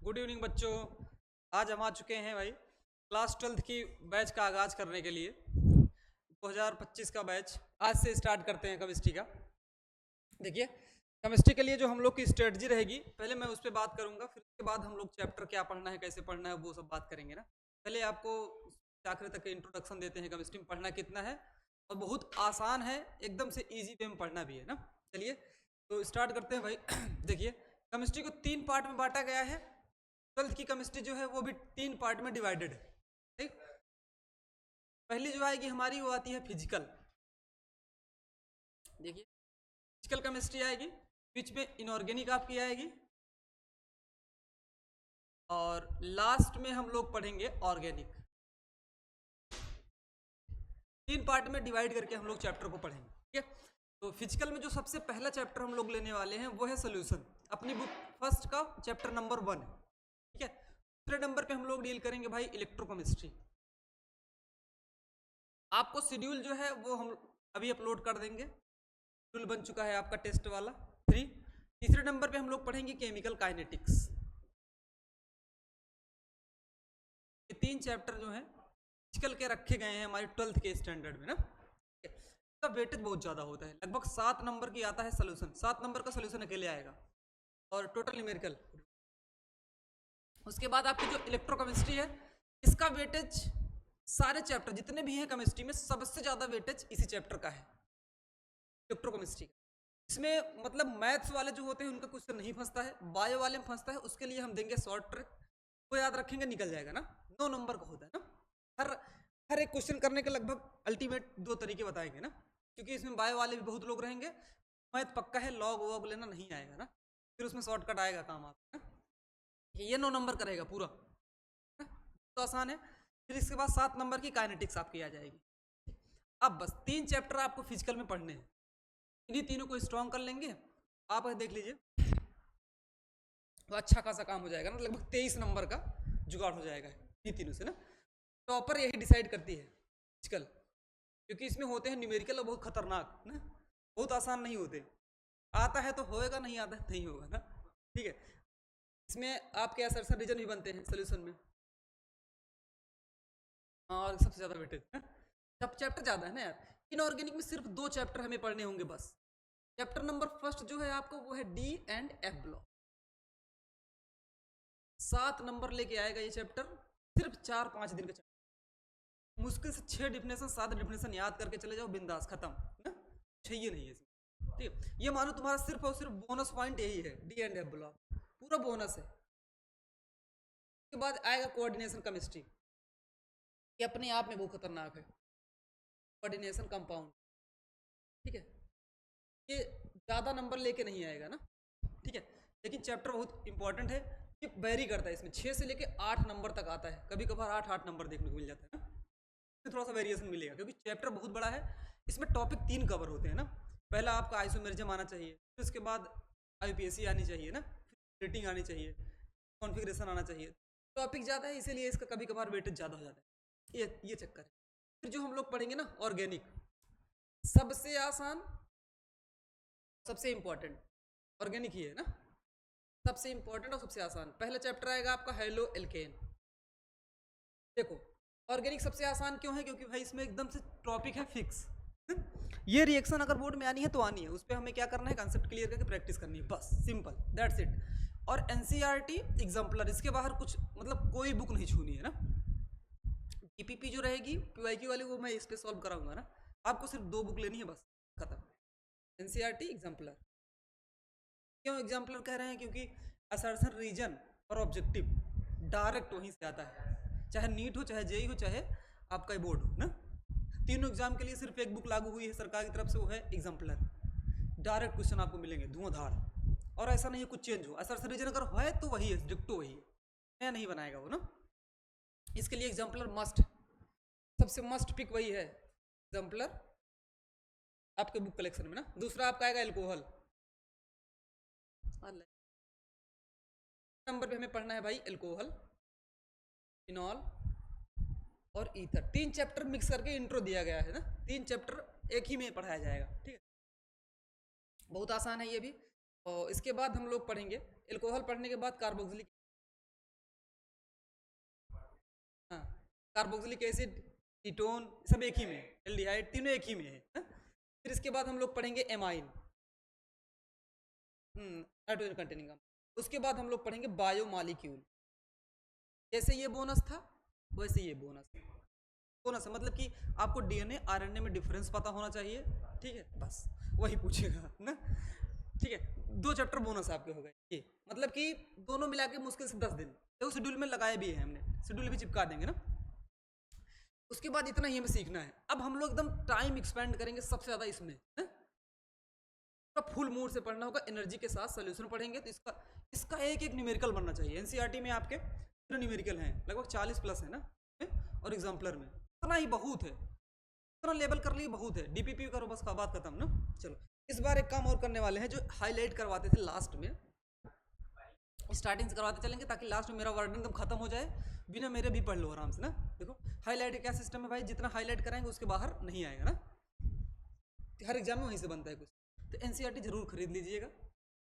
Good evening बच्चों। आज हम आ चुके हैं भाई क्लास 12th की बैच का आगाज करने के लिए। 2025 का बैच आज से स्टार्ट करते हैं केमिस्ट्री का। देखिए, केमिस्ट्री के लिए जो हम लोग की स्ट्रेटजी रहेगी, पहले मैं उस पर बात करूंगा, फिर उसके बाद हम लोग चैप्टर क्या पढ़ना है, कैसे पढ़ना है, वो सब बात करेंगे ना। पहले आपको आखिर तक इंट्रोडक्शन देते हैं केमिस्ट्री में पढ़ना कितना है, और बहुत आसान है, एकदम से ईजी वे में पढ़ना भी है ना। चलिए तो स्टार्ट करते हैं भाई। देखिए, केमिस्ट्री को 3 पार्ट में बांटा गया है। 12th की केमिस्ट्री जो है वो भी 3 पार्ट में डिवाइडेड है। ठीक, पहली जो आएगी हमारी वो आती है फिजिकल। देखिए, फिजिकल केमिस्ट्री आएगी, बीच में इनऑर्गेनिक आपकी आएगी, और लास्ट में हम लोग पढ़ेंगे ऑर्गेनिक। 3 पार्ट में डिवाइड करके हम लोग चैप्टर को पढ़ेंगे। ठीक है, तो फिजिकल में जो सबसे पहला चैप्टर हम लोग लेने वाले हैं वो है सोल्यूशन। अपनी बुक फर्स्ट का चैप्टर नंबर 1 है। ठीक है, दूसरे नंबर पे हम लोग डील करेंगे भाई इलेक्ट्रोकेमिस्ट्री। आपको शेड्यूल जो है वो हम अभी अपलोड कर देंगे, शेड्यूल बन चुका है आपका टेस्ट वाला 3। तीसरे नंबर पे हम लोग पढ़ेंगे केमिकल काइनेटिक्स। ये 3 चैप्टर जो है फिजिकल के रखे गए हैं हमारे 12th के स्टैंडर्ड में ना। इसका वेटेज बहुत ज़्यादा होता है, लगभग 7 नंबर की आता है सोल्यूशन। 7 नंबर का सोल्यूशन अकेले आएगा, और टोटल न्यूमेरिकल। उसके बाद आपकी जो इलेक्ट्रोकेमिस्ट्री है, इसका वेटेज सारे चैप्टर जितने भी हैं केमिस्ट्री में सबसे ज़्यादा वेटेज इसी चैप्टर का है, इलेक्ट्रोकेमिस्ट्री। इसमें मतलब मैथ्स वाले जो होते हैं उनका क्वेश्चन नहीं फंसता है, बायो वाले में फंसता है। उसके लिए हम देंगे शॉर्ट ट्रिक, वो याद रखेंगे, निकल जाएगा ना। 9 नंबर का होता है ना। हर एक क्वेश्चन करने के लगभग अल्टीमेट 2 तरीके बताएंगे ना, क्योंकि इसमें बायो वाले भी बहुत लोग रहेंगे। मैथ पक्का है, लॉग वॉग लेना नहीं आएगा ना, फिर उसमें शॉर्टकट आएगा काम आपका ना। ये 9 नंबर का रहेगा पूरा, तो आसान है। फिर इसके बाद 7 नंबर की काइनेटिक्स आपकी आ जाएगी। अब बस 3 चैप्टर आपको फिजिकल में पढ़ने हैं, इन्हीं तीनों को स्ट्रॉन्ग कर लेंगे आप। देख लीजिए तो अच्छा खासा काम हो जाएगा ना, लगभग 23 नंबर का जुगाड़ हो जाएगा ये तीनों से ना। टॉपर यही डिसाइड करती है फिजिकल, क्योंकि इसमें होते हैं न्यूमेरिकल और बहुत खतरनाक ना, बहुत आसान नहीं होते। आता है तो होएगा, नहीं आता है नहीं होगा ना। ठीक है, इसमें आपके असरसन रीजन भी बनते हैं सोल्यूशन में, और सबसे ज्यादा वेटेज सब चैप्टर ज्यादा है ना यार। इनऑर्गेनिक में सिर्फ 2 चैप्टर हमें पढ़ने होंगे बस। चैप्टर नंबर फर्स्ट जो है आपको वो है D and F block. 7 number लेके आएगा ये चैप्टर, सिर्फ 4-5 दिन का चैप्टर। मुश्किल से 6 डिफिनेशन 7 डिफिनेशन याद करके चले जाओ, बिंदास खत्म ना। चाहिए नहीं है इसमें। ठीक है, ये मानो तुम्हारा सिर्फ और सिर्फ बोनस पॉइंट यही है, डी एंड एफ ब्लॉक पूरा बोनस है। उसके बाद आएगा कोऑर्डिनेशन केमिस्ट्री, ये अपने आप में बहुत खतरनाक है, कोऑर्डिनेशन कंपाउंड। ठीक है, ये ज़्यादा नंबर लेके नहीं आएगा ना। ठीक है, लेकिन चैप्टर बहुत इंपॉर्टेंट है। ये वेरी करता है, इसमें 6 से लेके 8 नंबर तक आता है, कभी कभार 8-8 नंबर देखने को मिल जाता है ना। इसमें थोड़ा सा वेरिएशन मिलेगा, क्योंकि चैप्टर बहुत बड़ा है। इसमें टॉपिक 3 कवर होते हैं ना। पहला आपका आइसोमेरिज्म आना चाहिए, फिर उसके बाद आईपीएससी आनी चाहिए ना, फिर रेटिंग आनी चाहिए, कॉन्फ़िगरेशन आना चाहिए। टॉपिक ज़्यादा है, इसीलिए इसका कभी कभार वेटेज ज़्यादा हो जाता है, ये चक्कर है। फिर जो हम लोग पढ़ेंगे ना ऑर्गेनिक, सबसे आसान सबसे इंपॉर्टेंट ऑर्गेनिक ही है ना। सबसे इंपॉर्टेंट और सबसे आसान पहला चैप्टर आएगा आपका हेलो एल्केन। देखो, ऑर्गेनिक सबसे आसान क्यों है, क्योंकि भाई इसमें एकदम से टॉपिक है फिक्स। ये रिएक्शन अगर बोर्ड में आनी है तो आनी है, उस पर हमें क्या करना है, कंसेप्ट क्लियर करके प्रैक्टिस करनी है, बस सिंपल दैट्स इट। और एनसीईआरटी एग्जाम्पलर, इसके बाहर कुछ मतलब कोई बुक नहीं छूनी है ना। टीपीपी जो रहेगी पीवाईक्यू वाली, वो मैं इस पे सॉल्व कराऊंगा ना। आपको सिर्फ 2 बुक लेनी है बस, खत्म। NCERT exemplar. क्यों एग्जाम्पलर कह रहे हैं, क्योंकि असर्शन रीजन और ऑब्जेक्टिव डायरेक्ट वहीं से आता है, चाहे नीट हो, चाहे जेई हो, चाहे आपका बोर्ड हो ना। तीनों एग्जाम के लिए सिर्फ एक बुक लागू हुई है सरकार की तरफ से, वो है एग्जाम्पलर। डायरेक्ट क्वेश्चन आपको मिलेंगे धुआंधार, और ऐसा नहीं है कुछ चेंज हो। असर्शन रीजन अगर है तो वही है, डिक्टो वही है, नया नहीं बनाएगा वो ना। इसके लिए एग्जाम्पलर मस्ट, सबसे मस्ट पिक वही है एग्जाम्पलर आपके बुक कलेक्शन में ना। दूसरा आपका आएगा एल्कोहल। नंबर पे हमें पढ़ना है भाई एल्कोहल, फिनॉल और ईथर। 3 चैप्टर मिक्स करके इंट्रो दिया गया है ना, 3 चैप्टर एक ही में पढ़ाया जाएगा। ठीक है, बहुत आसान है ये भी। और इसके बाद हम लोग पढ़ेंगे एल्कोहल, पढ़ने के बाद कार्बोक्सिलिक कार्बोक्सिलिक एसिड, कीटोन सब एक ही में, एल्डिहाइड तीनों एक ही में है। फिर इसके बाद हम लोग पढ़ेंगे एमाइन, नाइट्रोजन कंटेनिंग कंपाउंड। उसके बाद हम लोग पढ़ेंगे बायोमॉलिक्यूल। जैसे ये बोनस था वैसे ये बोनस है। बोनस है मतलब कि आपको डीएनए आरएनए में डिफरेंस पता होना चाहिए, ठीक है, बस वही पूछेगा ना, ठीक है। 2 चैप्टर बोनस आपके हो गए ये, मतलब कि दोनों मिला के मुश्किल से 10 दिन, तो शेड्यूल में लगाए भी है हमने, शेड्यूल भी चिपका देंगे ना। उसके बाद इतना ही हमें सीखना है। अब हम लोग एकदम टाइम एक्सपेंड करेंगे सबसे ज्यादा इसमें, फुल मूड से पढ़ना होगा, एनर्जी के साथ सोल्यूशन पढ़ेंगे। तो इसका एक एक न्यूमेरिकल बनना चाहिए। एनसीईआरटी में आपके न्यूमेरिकल हैं लगभग 40+ है ना, और एग्जाम्पलर में इतना ही बहुत है, इतना लेवल कर लिए बहुत है। डीपीपी करो बस, का बात खत्म ना। चलो इस बार एक काम और करने वाले हैं, जो हाईलाइट करवाते थे लास्ट में, स्टार्टिंग से करवाते चलेंगे ताकि लास्ट में मेरा वर्डन एकदम खत्म हो जाए, बिना मेरे भी पढ़ लो आराम से ना। देखो हाईलाइट क्या सिस्टम है भाई, जितना हाईलाइट कराएंगे उसके बाहर नहीं आएगा ना, हर एग्जाम में वहीं से बनता है कुछ। तो एनसीईआरटी जरूर खरीद लीजिएगा,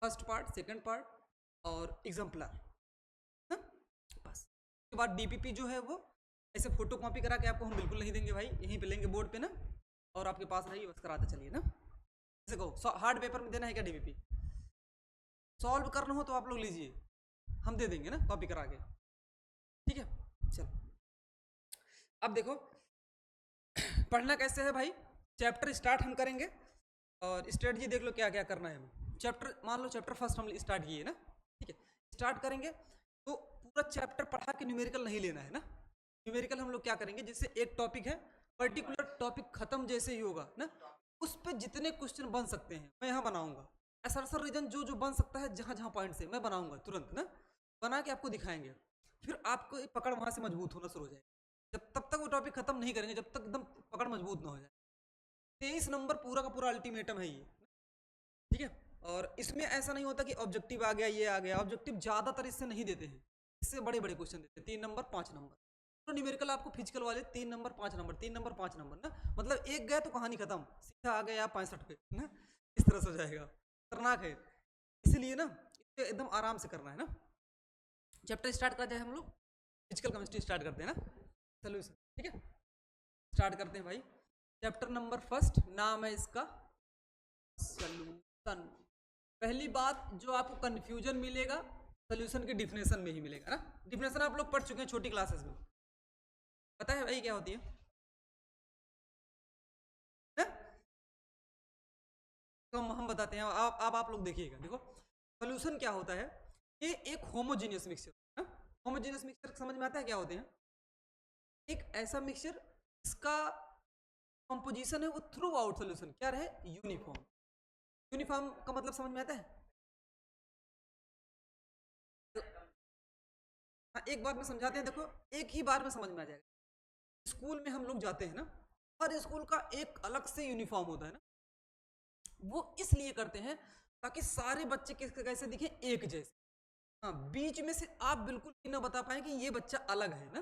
फर्स्ट पार्ट, सेकंड पार्ट और एग्जाम्पलर, बस। उसके बाद डीपीपी जो है वो ऐसे फोटो कॉपी करा के आपको हम बिल्कुल नहीं देंगे भाई, यहीं पे लेंगे बोर्ड पे ना, और आपके पास रहेगी, बस कराते चलिए ना। जैसे कहो हार्ड पेपर में देना है क्या डीपीपी, सॉल्व करना हो तो आप लोग लीजिए, हम दे देंगे ना कॉपी करा के, ठीक है। चलो अब देखो पढ़ना कैसे है भाई, चैप्टर स्टार्ट हम करेंगे और स्ट्रेटजी देख लो क्या क्या करना है हमें। चैप्टर मान लो चैप्टर फर्स्ट हम स्टार्ट किए ना, ठीक है, स्टार्ट करेंगे तो पूरा चैप्टर पढ़ा के न्यूमेरिकल नहीं लेना है ना। न्यूमेरिकल हम लोग क्या करेंगे, जैसे एक टॉपिक है, पर्टिकुलर टॉपिक खत्म जैसे ही होगा ना, उस पर जितने क्वेश्चन बन सकते हैं मैं यहाँ बनाऊंगा, ऐसा रीजन जो जो बन सकता है, जहाँ जहाँ पॉइंट से मैं बनाऊंगा तुरंत ना, बना के आपको दिखाएंगे। फिर आपको पकड़ वहां से मजबूत होना शुरू हो जाएगी, जब तब तक वो टॉपिक खत्म नहीं करेंगे जब तक एकदम पकड़ मजबूत ना हो जाए। 23 नंबर पूरा का पूरा अल्टीमेटम है ये, ठीक है। और इसमें ऐसा नहीं होता कि ऑब्जेक्टिव आ गया, ये आ गया, ऑब्जेक्टिव ज्यादातर इससे नहीं देते हैं, इससे बड़े बड़े क्वेश्चन देते हैं, 3 नंबर 5 नंबर। तो न्यूमेरिकल आपको फिजिकल वाले 3 नंबर 5 नंबर, 3 नंबर 5 नंबर ना, मतलब एक गए तो कहानी खत्म, सीधा आ गया 65 पे ना, इस तरह से हो जाएगा, खतरनाक है। इसलिए ना इसे एकदम आराम से करना है ना। चैप्टर स्टार्ट करते हैं हम लोग, फिजिकल केमिस्ट्री स्टार्ट करते हैं ना, सोल्यूशन, ठीक है। स्टार्ट करते हैं भाई, चैप्टर नंबर फर्स्ट, नाम है इसका सोल्यूशन। पहली बात जो आपको कंफ्यूजन मिलेगा सोल्यूशन के डिफिनेशन में ही मिलेगा ना। डिफिनेशन आप लोग पढ़ चुके हैं छोटी क्लासेस में, पता है भाई क्या होती है ना? तो हम बताते हैं, आप लोग देखिएगा। देखो सोल्यूशन क्या होता है, ये एक होमोजीनियस मिक्सचर, होमोजीनियस मिक्सचर समझ में आता है क्या होते हैं, एक ऐसा मिक्सचर इसका कंपोजिशन है वो थ्रू आउट सोल्यूशन क्या रहे, यूनिफॉर्म। यूनिफॉर्म का मतलब समझ में आता है? तो हाँ, एक बार में समझाते हैं, देखो एक ही बार में समझ में आ जाएगा। स्कूल में हम लोग जाते हैं ना, हर स्कूल का एक अलग से यूनिफॉर्म होता है ना, वो इसलिए करते हैं ताकि सारे बच्चे कैसे दिखे, एक जैसे। हाँ, बीच में से आप बिल्कुल भी ना बता पाए कि ये बच्चा अलग है ना,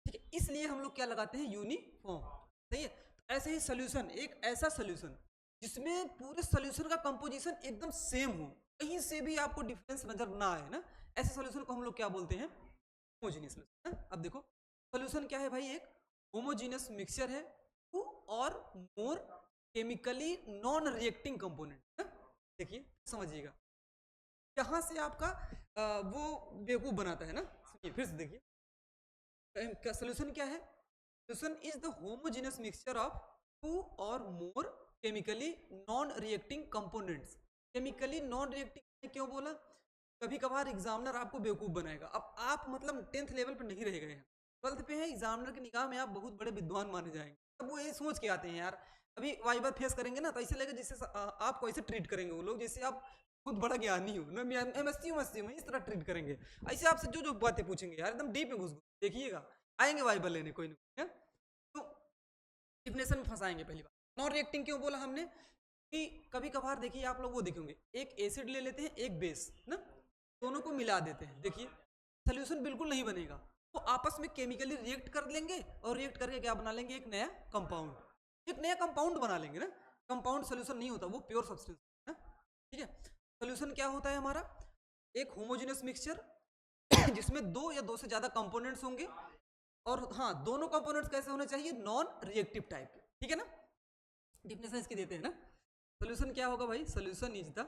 ठीक है, इसलिए हम लोग क्या लगाते हैं, यूनिफॉर्म, सही है। तो ऐसे ही सोल्यूशन, एक ऐसा सोल्यूशन जिसमें पूरे सोल्यूशन का कंपोजिशन एकदम सेम हो, कहीं से भी आपको डिफरेंस नजर ना आए ना, ऐसे सोल्यूशन को हम लोग क्या बोलते हैं, होमोजीनियस सोल्यूशन। अब देखो सोल्यूशन क्या है भाई, एक होमोजीनियस मिक्सचर है, टू और more chemically non reacting component. देखिए समझिएगा, यहां से आपका वो बेवकूफ बनाता है ना। सुनिए फिर से देखिए, सोल्यूशन क्या है, solution is the homogeneous mixture of 2 or more chemically non reacting components. Chemically non reacting क्यों बोला, कभी कभार एग्जामिनर आपको बेवकूफ बनाएगा। अब आप मतलब 10th लेवल पर नहीं रह गए हैं, 12th पे है, एग्जामिनर की निगाह में आप बहुत बड़े विद्वान माने जाएंगे। अब वो ये सोच के आते हैं यार, अभी वाइवा फेस करेंगे ना, तो ऐसे लगेगा जैसे आपको ऐसे ट्रीट करेंगे वो लोग जैसे आप खुद बड़ा ज्ञानी हो ना, एमएससी में इस तरह ट्रीट करेंगे। ऐसे आपसे जो जो बातें पूछेंगे यार एकदम डीप में घुस देखिएगा, आएंगे वाइबल लेने कोई ना कोई, तो डिफिनेशन में फंसाएंगे। पहली बात नॉन रिएक्टिंग क्यों बोला हमने, कि कभी कभार देखिए आप लोग वो देखेंगे, एक एसिड ले लेते हैं एक बेस ना, दोनों को मिला देते हैं, देखिए सोल्यूशन बिल्कुल नहीं बनेगा, वो आपस में केमिकली रिएक्ट कर लेंगे और रिएक्ट करके क्या बना लेंगे, एक नया कंपाउंड, एक नया कंपाउंड बना लेंगे ना। कंपाउंड सोल्यूशन नहीं होता, वो प्योर सब्सटेंस है, ठीक है। सोल्यूशन क्या होता है हमारा, एक होमोजेनियस मिक्सचर जिसमें 2 या 2 से ज्यादा कंपोनेंट्स होंगे और हाँ, दोनों कंपोनेंट्स कैसे होने चाहिए, नॉन रिएक्टिव टाइप के, ठीक है ना। डिफिनेशन इसकी देते हैं ना। सोल्यूशन क्या होगा भाई, सोल्यूशन इज द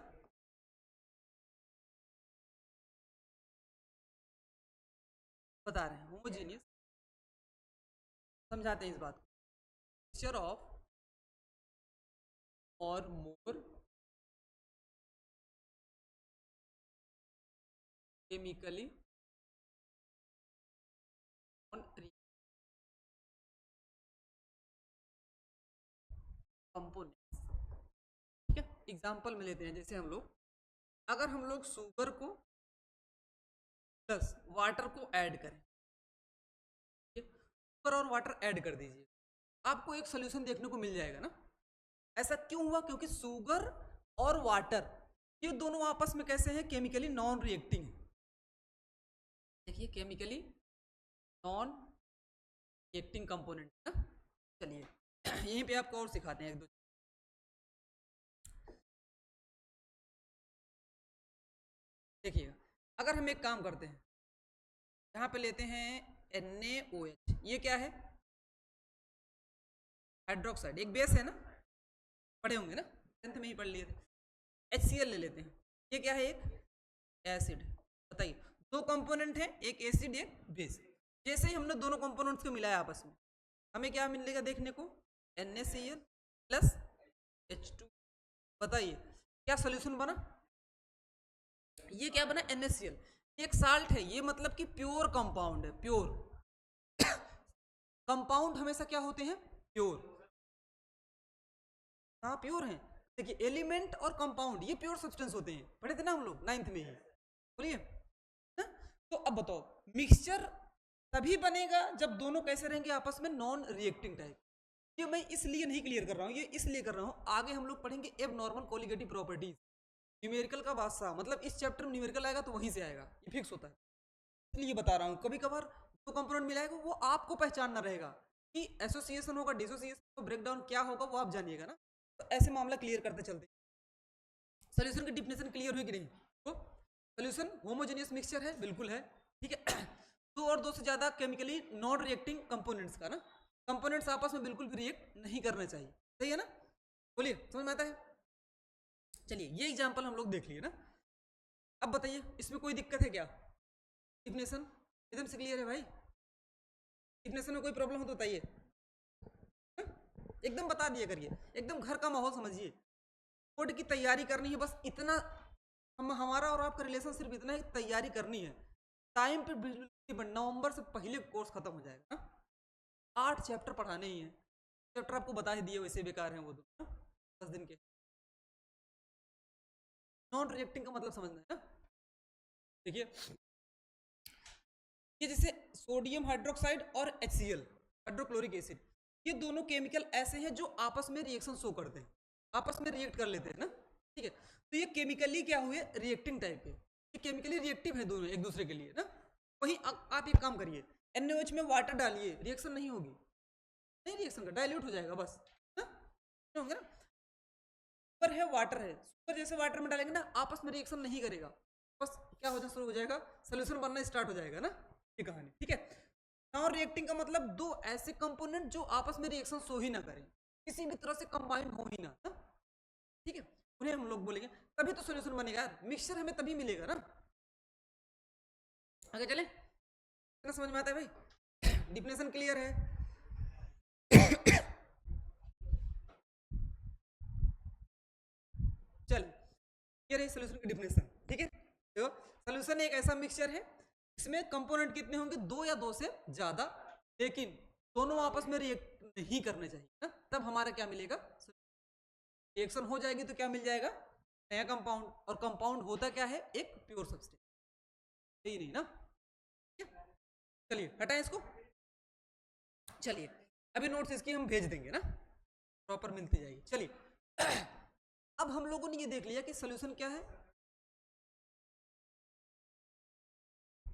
बता रहे हैं होमोजीनियस, समझाते हैं इस बात को, मिक्सचर ऑफ और मोर केमिकली कंपोनेंट्स, ठीक है। एग्जांपल में लेते हैं, जैसे हम लोग अगर हम लोग शुगर को प्लस वाटर को ऐड करें, शुगर और वाटर ऐड कर दीजिए, आपको एक सोल्यूशन देखने को मिल जाएगा ना। ऐसा क्यों हुआ, क्योंकि शुगर और वाटर ये दोनों आपस में कैसे हैं, केमिकली नॉन रिएक्टिंग है। देखिए केमिकली नॉन रिएक्टिंग कंपोनेंट है ना। चलिए यहीं पे आपको और सिखाते हैं एक दो। देखिएगा, अगर हम एक काम करते हैं, यहाँ पे लेते हैं NaOH, ये क्या है, हाइड्रोक्साइड, एक बेस है ना, पढ़े होंगे ना, 10th में ही पढ़ लिए थे। HCl ले लेते हैं, ये क्या है, एक एसिड। बताइए, दो कंपोनेंट है, एक एसिड एक बेस। जैसे ही हमने दोनों कंपोनेंट्स को मिलाया आपस में, हमें क्या मिलेगा देखने को, NaCl प्लस H2। बताइए क्या सोल्यूशन बना, ये क्या बना, NaCl। एक साल्ट है, ये मतलब कि प्योर कंपाउंड है, प्योर कंपाउंड हमेशा क्या होते हैं, प्योर। हाँ प्योर हैं, देखिए एलिमेंट और कंपाउंड ये प्योर सब्सटेंस होते हैं, पढ़े थे ना हम लोग 9th में ही, बोलिए। तो अब बताओ, मिक्सचर तभी बनेगा जब दोनों कैसे रहेंगे आपस में, नॉन रिएक्टिंग टाइप। ये मैं इसलिए नहीं क्लियर कर रहा हूँ, ये इसलिए कर रहा हूँ, आगे हम लोग पढ़ेंगे एब नॉर्मल कोलिगेटिव प्रॉपर्टीज, न्यूमेरिकल का बादशाह, मतलब इस चैप्टर में न्यूमेरिकल आएगा तो वहीं से आएगा, ये फिक्स होता है। इसलिए बता रहा हूँ, कभी कभार जो कंपोनेंट मिलाएगा वो आपको पहचानना रहेगा कि एसोसिएशन होगा, डिसोसिएशन, ब्रेकडाउन क्या होगा वो आप जानिएगा ना। तो ऐसे मामला क्लियर करते चलते। सोल्यूशन की डिफिनेशन क्लियर हुई कि नहीं, तो सोल्यूशन होमोजेनियस मिक्सचर है, बिल्कुल है, ठीक है। दो और दो से ज्यादा केमिकली नॉन रिएक्टिंग कंपोनेंट्स का ना, कंपोनेंट्स आपस में बिल्कुल भी रिएक्ट नहीं करने चाहिए, सही है ना। बोलिए समझ में आता है। चलिए ये एग्जांपल हम लोग देख लिए ना। अब बताइए इसमें कोई दिक्कत है क्या, डिफिनेशन एकदम से क्लियर है भाई, डिफिनेशन में कोई प्रॉब्लम हो तो बताइए, एकदम बता दिया करिए, एकदम घर का माहौल समझिए, कोड की तैयारी करनी है बस इतना, हमारा और आपका रिलेशन सिर्फ इतना ही, तैयारी करनी है टाइम पे, नवंबर से पहले कोर्स खत्म हो जाएगा ना। 8 चैप्टर पढ़ाने ही हैं, चैप्टर आपको बता ही दिए वैसे बेकार हैं वो तो, 10 दिन के। नॉन रिएक्टिंग का मतलब समझना है ना। देखिए ये जैसे सोडियम हाइड्रोक्साइड और HCl हाइड्रोक्लोरिक एसिड, ये दोनों केमिकल ऐसे हैं जो आपस में रिएक्शन शो करते हैं, आपस में रिएक्ट कर लेते हैं ना, ठीक है। तो ये केमिकली क्या हुए, रिएक्टिंग टाइप के, ये केमिकली रिएक्टिव है दोनों एक दूसरे के लिए ना। वहीं आप एक काम करिए, NaOH में वाटर डालिए, रिएक्शन नहीं होगी, नहीं रिएक्शन का, डाइल्यूट हो जाएगा बस, होंगे ना। सुपर है वाटर है, सुपर जैसे वाटर में डालेंगे ना, आपस में रिएक्शन नहीं करेगा, बस क्या हो जाए शुरू हो जाएगा, सोल्यूशन बनना स्टार्ट हो जाएगा ना, ये कहानी, ठीक है। नॉन रिएक्टिंग का मतलब दो ऐसे कंपोनेंट जो आपस में रिएक्शन शो ही ना करें, किसी भी तरह से कंबाइन हो ही ना, ठीक है, उन्हें हम लोग बोलेंगे, तभी तो सोल्यूशन बनेगा यार, मिक्सचर हमें तभी मिलेगा ना। आगे चले, समझ में आता है भाई, डिफिनेशन क्लियर है। चल ये रही सोल्यूशन की डिफिनेशन, ठीक है। देखो सोल्यूशन एक ऐसा मिक्सचर है इसमें कंपोनेंट कितने होंगे, दो या दो से ज्यादा, लेकिन दोनों आपस में रिएक्ट नहीं करने चाहिए ना, तब हमारा क्या मिलेगा, रिएक्शन हो जाएगी तो क्या मिल जाएगा, नया कंपाउंड, और कंपाउंड होता क्या है, एक प्योर सब्सटेंस, यही नहीं ना। चलिए हटाएं इसको, चलिए अभी नोट्स इसकी हम भेज देंगे ना, प्रॉपर मिलती जाएगी। चलिए अब हम लोगों ने ये देख लिया कि सोल्यूशन क्या है,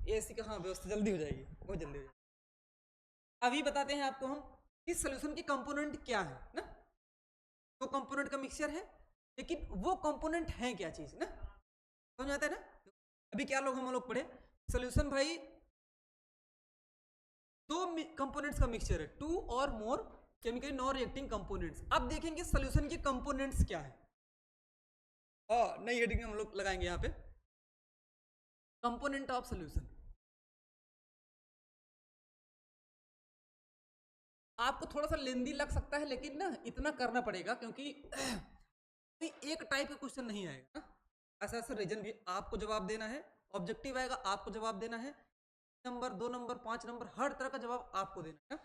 एसी का हाँ व्यवस्था जल्दी हो जाएगी, बहुत जल्दी हो जाएगी। अभी बताते हैं आपको हम इस सोल्यूशन के कंपोनेंट क्या है ना, तो कंपोनेंट का मिक्सचर है, लेकिन वो कंपोनेंट है क्या चीज ना, समझ आता है ना। अभी क्या लोग हम लोग पढ़े सोल्यूशन भाई, दो कंपोनेंट्स का मिक्सचर है, टू और more chemically non reacting components. अब देखेंगे सोल्यूशन के कंपोनेंट्स क्या है। नई हेडिंग हम लोग लगाएंगे यहाँ पे, कंपोनेंट ऑफ सोल्यूशन। आपको थोड़ा सा लेंदी लग सकता है, लेकिन ना इतना करना पड़ेगा, क्योंकि एक टाइप का क्वेश्चन नहीं आएगा ना, ऐसा ऐसा रीजन भी आपको जवाब देना है, ऑब्जेक्टिव आएगा आपको जवाब देना है, नंबर 2 नंबर 5 नंबर हर तरह का जवाब आपको देना है।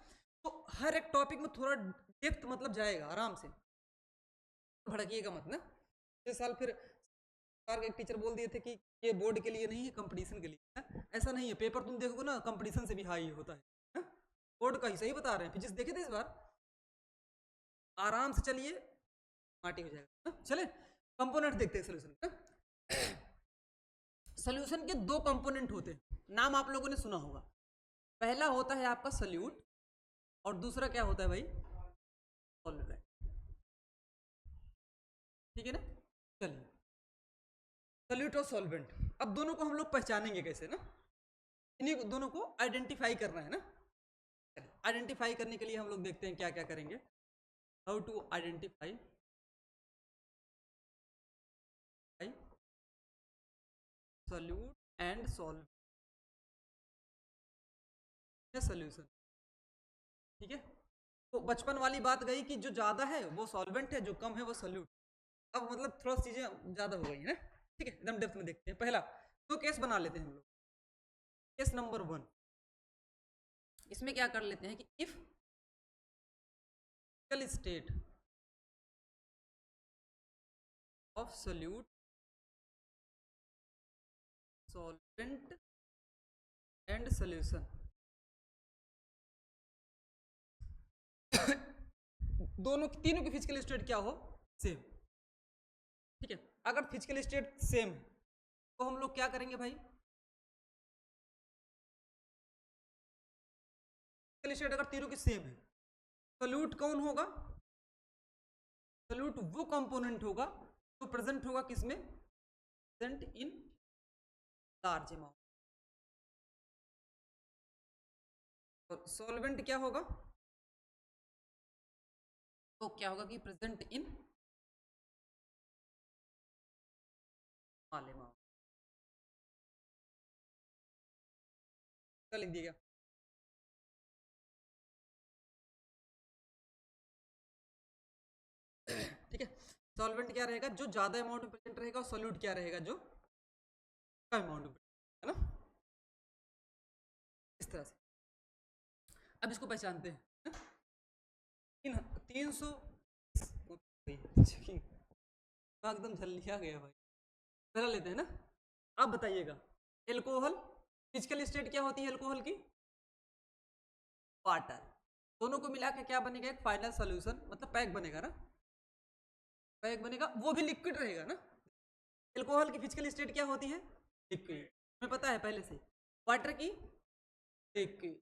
तो हर एक टॉपिक में थोड़ा डेप्थ मतलब जाएगा, आराम से भड़किएगा मत ना। पिछले साल फिर एक टीचर बोल दिए थे कि ये बोर्ड के लिए नहीं है, कंपटीशन के लिए है। ऐसा नहीं है, पेपर तुम देखोगे ना कंपटीशन से भी हाई होता है, बोर्ड का ही सही बता रहे हैं। फिजिक्स देखे थे इस बार, आराम से चलिए माटी हो जाएगा। चले कंपोनेंट देखते हैं सोल्यूशन का। सोल्यूशन के दो कंपोनेंट होते हैं, नाम आप लोगों ने सुना होगा। पहला होता है आपका सोल्यूट और दूसरा क्या होता है भाई, सॉल्वेंट। ठीक है ना। चलिए सोल्यूट और सॉल्वेंट, अब दोनों को हम लोग पहचानेंगे कैसे ना, इन्हीं दोनों को आइडेंटिफाई करना है ना। आइडेंटिफाई करने के लिए हम लोग देखते हैं क्या क्या करेंगे, how to identify solute and solvent solution. ठीक है, तो बचपन वाली बात गई कि जो ज्यादा है वो सॉल्वेंट है, जो कम है वो सोल्यूट। अब मतलब थोड़ा चीजें ज्यादा हो गई है। ठीक है, एकदम डेप्थ में देखते हैं। पहला तो केस बना लेते हैं हम लोग, केस नंबर 1। इसमें क्या कर लेते हैं कि if state of solute solvent and solution, दोनों तीनों की फिजिकल स्टेट क्या हो, सेम। ठीक है, अगर फिजिकल स्टेट सेम तो हम लोग क्या करेंगे भाई, फिजिकल स्टेट अगर तीनों की सेम है, सोल्यूट कौन होगा, सोल्यूट वो कंपोनेंट होगा तो प्रेजेंट होगा किसमें, प्रेजेंट इन लार्ज अमाउंट। और सॉल्वेंट क्या होगा, तो क्या होगा कि प्रेजेंट इन स्मॉल अमाउंट। लिख दिया। ठीक है, सॉल्वेंट क्या रहेगा, जो ज्यादा अमाउंट में प्रेजेंट रहेगा, और सोल्यूट क्या रहेगा, जो कम अमाउंट में, है ना, इस तरह से। अब इसको पहचानते हैं, 300 एकदम झल्लिया गया भाई, पहला लेते हैं ना। अब बताइएगा एल्कोहल फिजिकल स्टेट क्या होती है एल्कोहल की, वाटर। दोनों को मिला के क्या बनेगा, एक फाइनल सॉल्यूशन, मतलब पैक बनेगा ना, पैक बनेगा, वो भी लिक्विड रहेगा ना। एल्कोहल की फिजिकल स्टेट क्या होती है, लिक्विड, हमें पता है पहले से। वाटर की लिक्विड,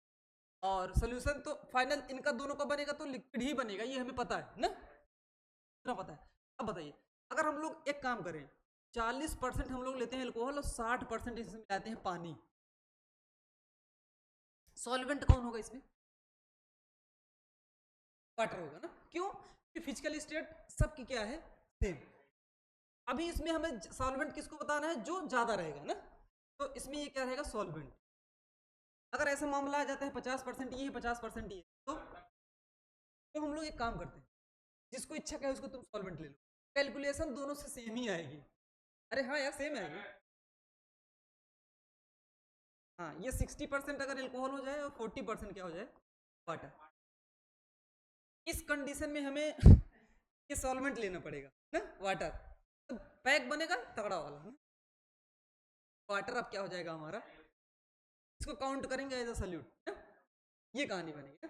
और सोल्यूशन तो फाइनल इनका दोनों का बनेगा तो लिक्विड ही बनेगा, ये हमें पता है ना, इतना पता है। अब बताइए अगर हम लोग एक काम करें, 40% हम लोग लेते हैं एल्कोहल और 60% इसमें मिलाते हैं पानी, सॉल्वेंट कौन होगा इसमें, वाटर होगा ना। क्यों, कि फिजिकल स्टेट सबकी क्या है, सेम। अभी इसमें हमें सॉल्वेंट किसको बताना है, जो ज्यादा रहेगा ना, तो इसमें ये क्या रहेगा, सॉल्वेंट। अगर ऐसा मामला आ जाता है 50% ये है 50% ये, तो हम लोग एक काम करते हैं, जिसको इच्छा क्या है उसको तुम सॉल्वेंट ले लो, कैलकुलेशन दोनों से सेम ही आएगी। अरे हाँ यार सेम आएगी। हाँ, ये 60% अगर एल्कोहल हो जाए और 40% क्या हो जाए, वाटर। इस कंडीशन में हमें ये सॉल्वेंट लेना पड़ेगा ना, वाटर, तो पैक बनेगा तगड़ा वाला ना? वाटर अब क्या हो जाएगा हमारा, इसको काउंट करेंगे एज अ सोल्यूट, ये कहानी बनेगी ना।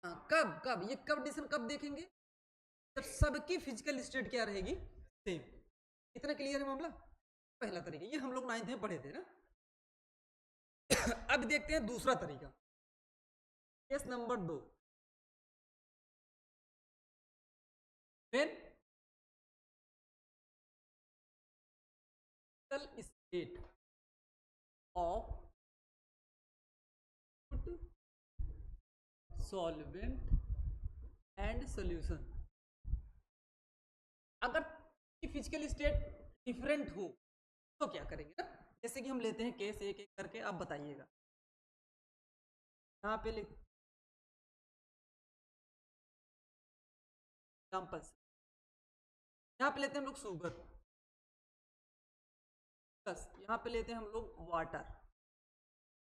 हाँ, कब कब ये कंडीशन कब देखेंगे, जब सबकी फिजिकल स्टेट क्या रहेगी, सेम। इतना क्लियर है मामला, पहला तरीका ये हम लोग 9th में पढ़े थे ना। अब देखते हैं दूसरा तरीका, case number 2। when state of solvent and solution. अगर फिजिकल स्टेट डिफरेंट हो तो क्या करेंगे ना, जैसे कि हम लेते हैं केस एक एक करके, आप बताइएगा। यहाँ पे लिख एग्जाम्पल्स, यहाँ पे लेते हैं हम लोग शुगर, प्लस यहाँ पे लेते हैं हम लोग वाटर।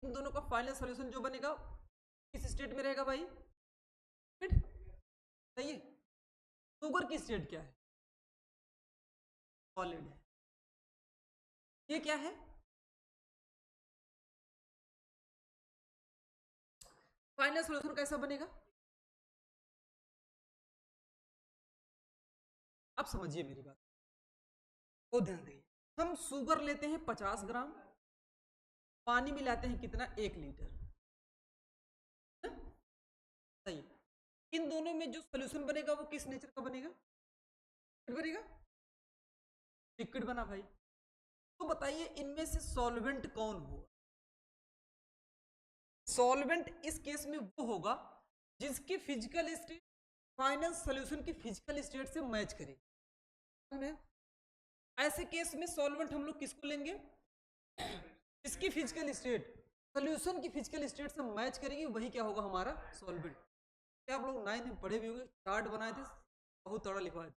इन दोनों का फाइनल सॉल्यूशन जो बनेगा किस स्टेट में रहेगा भाई? सही है। शुगर की स्टेट क्या है? सॉलिड है। ये क्या है? फाइनल सॉल्यूशन कैसा बनेगा? आप समझिए मेरी बात को, ध्यान दें। हम शुगर लेते हैं 50 ग्राम, पानी मिलाते हैं कितना? 1 लीटर। सही। इन दोनों में जो सॉल्यूशन बनेगा वो किस नेचर का बनेगा? बनेगा लिक्विड बना भाई। तो बताइए इनमें से सॉल्वेंट कौन होगा? सॉल्वेंट इस केस में वो होगा जिसकी फिजिकल स्टेट फाइनल सॉल्यूशन की फिजिकल स्टेट से मैच करे। ऐसे केस में सॉल्वेंट हम लोग किसको लेंगे? इसकी फिजिकल स्टेट सॉल्यूशन की फिजिकल स्टेट से मैच करेगी, वही क्या होगा? हमारा सॉल्वेंट। क्या आप लोग 9th में पढ़े भी होंगे, चार्ट बनाए थे, बहुत तड़ा लिखवाए थे,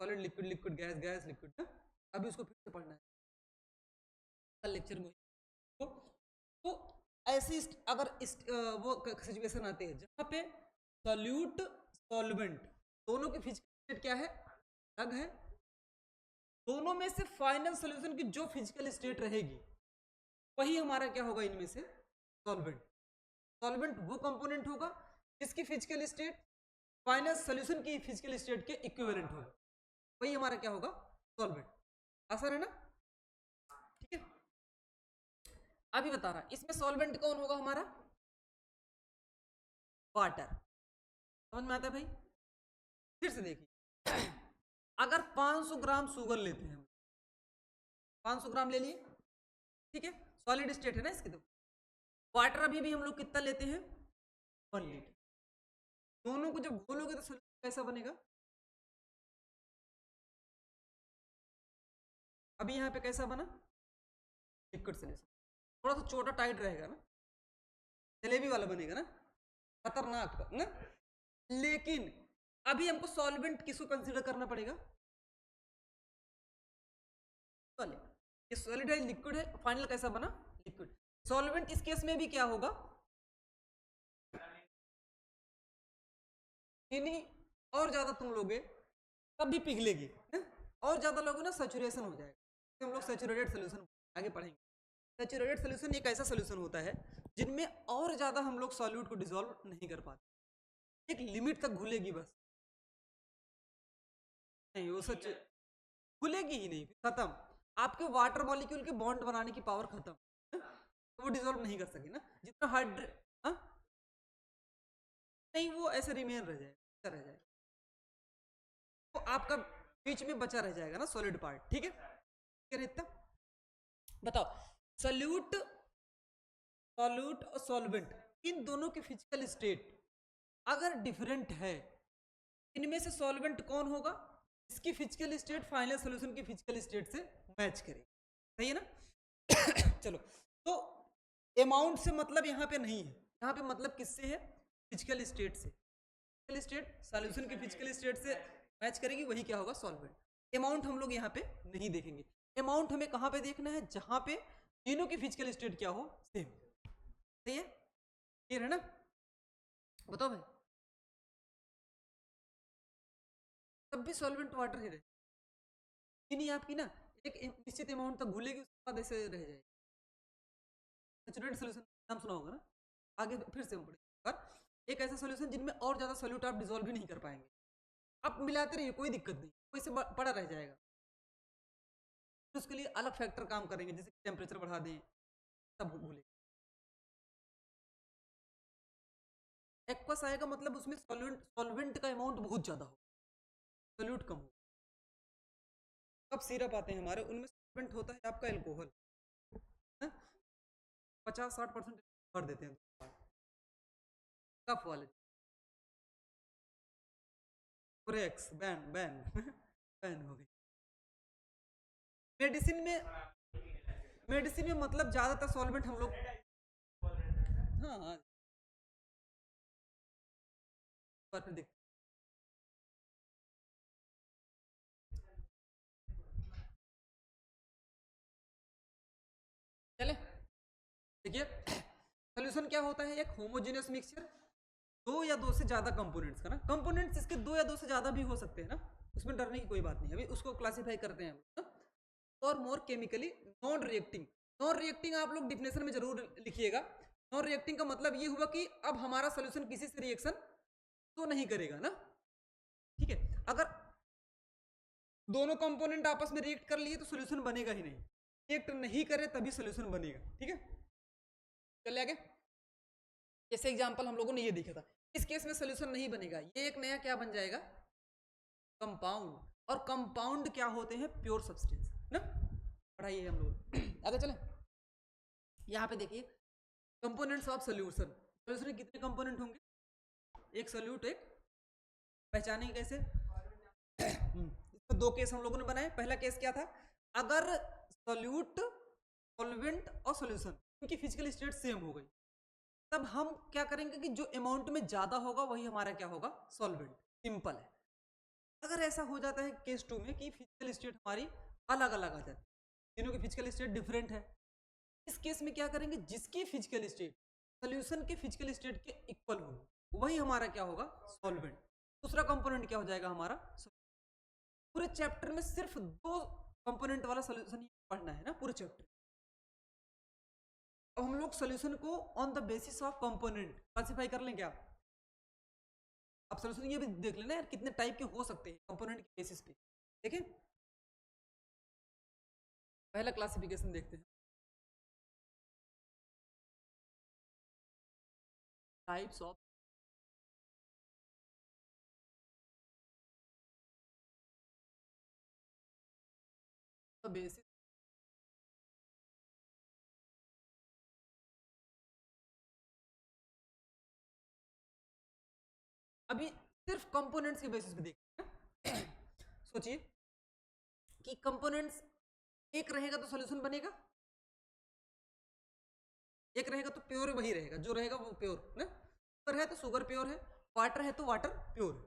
solid liquid liquid gas gas liquid. अभी उसको फिर से पढ़ना है कल लेक्चर में। तो ऐसी अगर वो सिचुएशन आती है जहाँ पे सॉल्यूट सॉल्वेंट दोनों की फिजिकल स्टेट क्या है? अलग है। दोनों में से फाइनल सॉल्यूशन की जो फिजिकल स्टेट रहेगी वही हमारा क्या होगा? इनमें से सॉल्वेंट। सॉल्वेंट वो कंपोनेंट होगा जिसकी फिजिकल स्टेट फाइनल सॉल्यूशन की फिजिकल स्टेट के इक्विवेलेंट होगा, वही हमारा क्या होगा? सॉल्वेंट। आसान है ना? ठीक है। अभी बता रहा इसमें सॉल्वेंट कौन होगा हमारा? वाटर। समझ में आता है भाई? फिर से देखिए, अगर 500 ग्राम शुगर लेते हैं, 500 ग्राम ले लिए, ठीक है, सॉलिड स्टेट है ना इसके। तो वाटर अभी भी हम लोग कितना लेते हैं? 1 लीटर। दोनों को जब घोलोगे तो सॉल्यूशन कैसा बनेगा? अभी यहाँ पे कैसा बना? Liquid solution. थोड़ा सा छोटा टाइट रहेगा ना, जलेबी वाला बनेगा ना, खतरनाक ना। लेकिन अभी हमको सॉल्वेंट किसको कंसीडर करना पड़ेगा? सॉलिड। ये सॉलिड है, लिक्विड है, फाइनल कैसा बना? लिक्विड। सॉल्वेंट इस केस में भी क्या होगा? चीनी और ज्यादा तुम लोगे तब भी पिघलेगी, और ज्यादा लोगे ना सैचुरेशन हो जाएगा। तो हम लोग सैचुरेटेड सोल्यूशन आगे पढ़ेंगे। सैचुरेटेड सोल्यूशन एक ऐसा सोल्यूशन होता है जिनमें और ज्यादा हम लोग सॉल्यूट को डिसॉल्व नहीं कर पाते, एक लिमिट तक घुलेगी बस। नहीं वो सच घुलेगी ही नहीं, खत्म। आपके वाटर मॉलिक्यूल के बॉन्ड बनाने की पावर खत्म, तो वो डिसॉल्व नहीं कर सके ना, जितना हाइड्रे नहीं वो ऐसे रिमेन रह जाएगा, रह जाएगा, तो आपका बीच में बचा रह जाएगा ना सॉलिड पार्ट। ठीक है, क्या इतना बताओ। सॉल्यूट सॉल्यूट और सॉल्वेंट इन दोनों की फिजिकल स्टेट अगर डिफरेंट है, इनमें से सॉल्वेंट कौन होगा? इसकी फिजिकल स्टेट फाइनल सॉल्यूशन की फिजिकल स्टेट से मैच करे। सही है ना? चलो, तो अमाउंट से मतलब यहाँ पे नहीं है, यहाँ पे मतलब किससे है? फिजिकल स्टेट से। फिजिकल स्टेट सॉल्यूशन की फिजिकल स्टेट से मैच करेगी, वही क्या होगा? सॉल्वेंट। अमाउंट हम लोग यहाँ पे नहीं देखेंगे। अमाउंट हमें कहाँ पे देखना है? जहाँ पे तीनों की फिजिकल स्टेट क्या हो? सेम। सही है, क्लियर है ना? बताओ भाई। तब भी सॉल्वेंट वाटर ही रहे, चीनी आपकी ना एक निश्चित अमाउंट तक घुलेगी, उसके बाद ऐसे रह जाएगी। सैचुरेटेड सॉल्यूशन नाम सुना होगा ना, आगे फिर से हम पढ़ेंगे। पर एक ऐसा सॉल्यूशन जिनमें और ज्यादा सॉल्यूट आप डिसॉल्व भी नहीं कर पाएंगे, आप मिलाते रहिए कोई दिक्कत नहीं, कोई से पड़ा रह जाएगा। तो उसके लिए अलग फैक्टर काम करेंगे, जैसे टेम्परेचर बढ़ा दें तब घुले। एक्वस आएगा मतलब उसमें सॉल्वेंट का अमाउंट बहुत ज्यादा हो, सॉल्यूट कम हो। कब सिरप आते हैं हमारे, उनमें सॉल्वेंट होता है आपका एल्कोहल, 50-60% भर देते हैं। टफ वाले, ब्रेक्स बैन बैन बैन हो गई। मेडिसिन में, मेडिसिन में मतलब ज्यादातर सॉल्वेंट हम लोग, हाँ हाँ पर फिर चले देखिए, सोल्यूशन क्या होता है, एक होमोजेनियस मिक्सचर, दो या दो से ज्यादा कंपोनेंट्स का ना, कंपोनेंट्स इसके दो या दो से ज्यादा भी हो सकते हैं ना, उसमें डरने की कोई बात नहीं, अभी उसको क्लासीफाई करते हैं हम ना? Or more chemically non reacting, non reacting आप लोग डिफिनेशन में जरूर लिखिएगा। नॉन रिएक्टिंग का मतलब ये हुआ कि अब हमारा सोल्यूशन किसी से रिएक्शन तो नहीं करेगा ना, ठीक है। अगर दोनों कंपोनेंट आपस में रिएक्ट कर लिए तो सोल्यूशन बनेगा ही नहीं, रिएक्ट नहीं करे तभी सोल्यूशन बनेगा, ठीक है। चलिए आगे, जैसे एग्जांपल हम लोगों ने ये देखा था, इस केस में सोल्यूशन नहीं बनेगा, ये एक नया क्या बन जाएगा, कंपाउंड। और कंपाउंड क्या होते हैं, प्योर सब्सटेंस ना, पढ़ाइए हम लोग आगे चले। यहाँ पे देखिए कंपोनेंट्स ऑफ सोल्यूशन, सोल्यूशन में कितने कंपोनेंट होंगे, एक सोल्यूट एक, पहचानेंगे कैसे इसमें दो केस हम लोगों ने बनाए। पहला केस क्या था, अगर सोल्यूट, सॉल्वेंट और सोल्यूशन इनकी फिजिकल स्टेट सेम हो गई, तब हम क्या करेंगे कि जो अमाउंट में ज्यादा होगा वही हमारा क्या होगा, सॉल्वेंट, सिंपल है। अगर ऐसा हो जाता है केस टू में कि फिजिकल स्टेट हमारी अलग अलग आ जाती है, तीनों की फिजिकल स्टेट डिफरेंट है, इस केस में क्या करेंगे, जिसकी फिजिकल स्टेट सोल्यूशन के फिजिकल स्टेट के इक्वल हो वही हमारा क्या होगा, सॉल्वेंट। दूसरा कंपोनेंट क्या हो जाएगा हमारा, पूरे चैप्टर में सिर्फ दो कंपोनेंट वाला सोल्यूशन पढ़ना है ना पूरे चैप्टर। अब हम लोग सोल्यूशन को on the basis of component classify कर लें क्या, अब सोल्यूशन ये भी देख लेना यार कितने टाइप के हो सकते हैं कंपोनेंट के बेसिस पे, देखें पहला क्लासिफिकेशन देखते हैं, टाइप्स ऑफ द बेसिस, अभी सिर्फ कंपोनेंट्स के बेसिस पे देखते हैं सोचिए कि कंपोनेंट्स एक रहेगा तो सोल्यूशन बनेगा, एक रहेगा तो प्योर वही रहेगा जो रहेगा वो प्योर ना, शुगर है तो शुगर प्योर है, वाटर है तो वाटर प्योर है।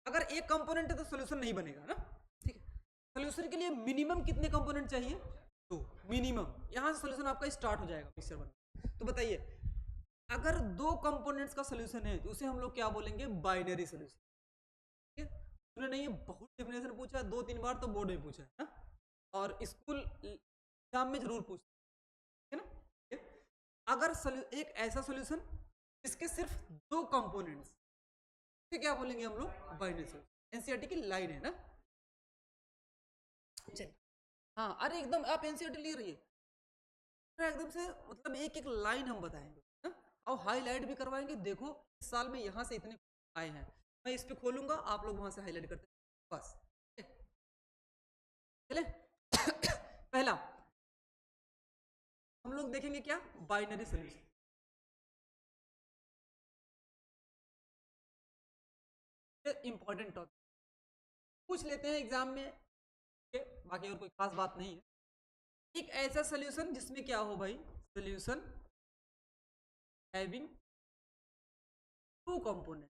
अगर एक कंपोनेंट है तो सोल्यूशन नहीं बनेगा ना, ठीक है। सोल्यूशन के लिए मिनिमम कितने कंपोनेंट चाहिए, तो मिनिमम यहां से सोल्यूशन आपका स्टार्ट हो जाएगा मिक्सचर बना। तो बताइए अगर दो कंपोनेंट्स का सोल्यूशन है तो उसे हम लोग क्या बोलेंगे, बाइनरी सोल्यूशन, ठीक है। उन्होंने ये बहुत डेफिनेशन पूछा है, दो तीन बार तो बोर्ड में पूछा है ना, और स्कूल एग्जाम में जरूर पूछते है ना। अगर एक ऐसा सॉल्यूशन जिसके सिर्फ दो कंपोनेंट्स, इसे क्या बोलेंगे हम लोग, बाइनरी सॉल्यूशन। एनसीईआरटी की लाइन है ना, चलिए हाँ, अरे एकदम आप एनसीईआरटी ले रही है एकदम से, मतलब एक एक लाइन हम बताएंगे ना, और हाईलाइट भी करवाएंगे, देखो इस साल में यहाँ से इतने आए हैं, मैं इस पे खोलूंगा आप लोग वहां से हाईलाइट करते हैं बस, चले पहला हम लोग देखेंगे क्या, बाइनरी सोल्यूशन, इंपॉर्टेंट टॉपिक पूछ लेते हैं एग्जाम में, बाकी और कोई खास बात नहीं है। एक ऐसा सोल्यूशन जिसमें क्या हो भाई, सोल्यूशन हैविंग टू कंपोनेंट,